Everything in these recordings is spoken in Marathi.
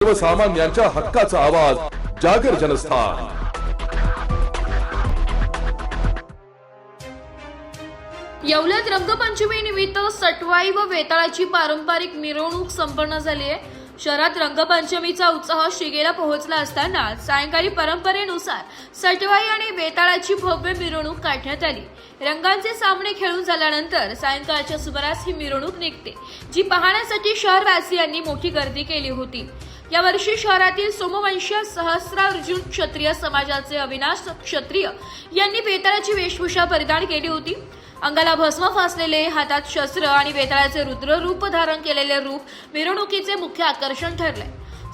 सर्वसामान्यांच्या हक्काचा आवाज जागर जनस्थान। येवल्यात रंगपंचमी निमित्त सटवाई व वेताळाची पारंपरिक मिरवणूक संपन्न झाली आहे। शहरात रंगपंचमीचा उत्साह शिगेला पोहोचला असताना सायंकाळी परंपरेनुसार सटवाई आणि वेताळाची भव्य मिरवणूक काढण्यात आली। रंगांचे सामने खेळून झाल्यानंतर सायंकाळच्या सुमारास ही मिरवणूक निघते, जी पाहण्यासाठी शहरवासियांनी मोठी गर्दी केली होती। यावर्षी शहरातील सोमवंशीय सहस्रार्जुन क्षत्रिय समाजाचे अविनाश क्षत्रिय यांनी वेताळाची वेशभूषा परिधान केली होती। अंगाला भस्म फासलेले, हातात शस्त्र आणि वेताळाचे रुद्र रूप धारण केलेले रूप मिरवणुकीचे मुख्य आकर्षण ठरले।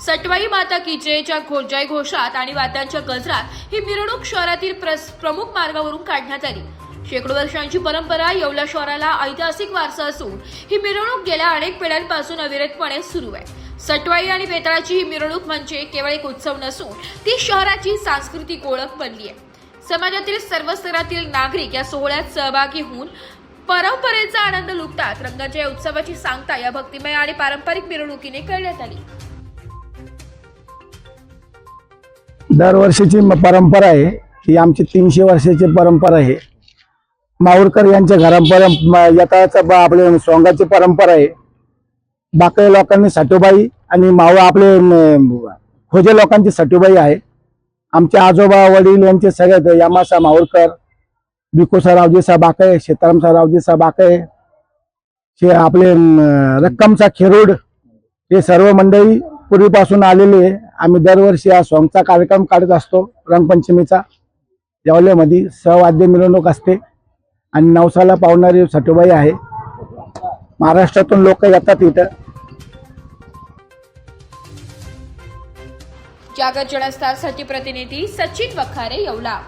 सटवाई माता की जयच्या जय घोषात आणि वाद्यांच्या गजरात ही मिरवणूक शहरातील प्रमुख मार्गावरून काढण्यात आली। शेकडो वर्षांची परंपरा येवला शहराला ऐतिहासिक वारसा असून ही मिरवणूक गेल्या अनेक पिढ्यांपासून अविरतपणे सुरू आहे। सटवाई आणि वेताळाची ही मिरवणूक म्हणजे केवळ एक उत्सव नसून ती शहराची सांस्कृतिक ओळख बनली आहे। समाजातील सर्व स्तरातील नागरिक या सोहळ्यात सहभागी होऊन परंपरेचा आनंद लुटतात। रंगाच्या या उत्सवाची सांगता या भक्तिमय आणि पारंपरिक मिरवणुकीने करण्यात आली। दरवर्षीची परंपरा आहे ही आमची 300 वर्षाची परंपरा आहे। माहूरकर यांच्या घरापर्यंत आपले सोंगाची परंपरा आहे। बाकी लोकांनी सटुबाई आणि माऊ आपले खोजे लोकांची सटुबाई आहे। आमचे आजोबा वडील यांचे सगळे यमासा माहूरकर, भिकोसा रावजीसा बाकाय, सीतारामसा रावजीसा बाकाय, हे आपले रक्कमचा खेरोड, हे सर्व मंडळी पूर्वीपासून आलेले। आम्ही दरवर्षी हा सोंगचा कार्यक्रम काढत असतो। रंगपंचमीचा येवल्यामध्ये सहवाद्य मिरवणूक असते आणि नवसाला पावणारी सटुबाई आहे। महाराष्ट्रातून लोक येतात इथं। जागर जनस्थानसाठी प्रतिनिधी सचिन वखारे, येवला।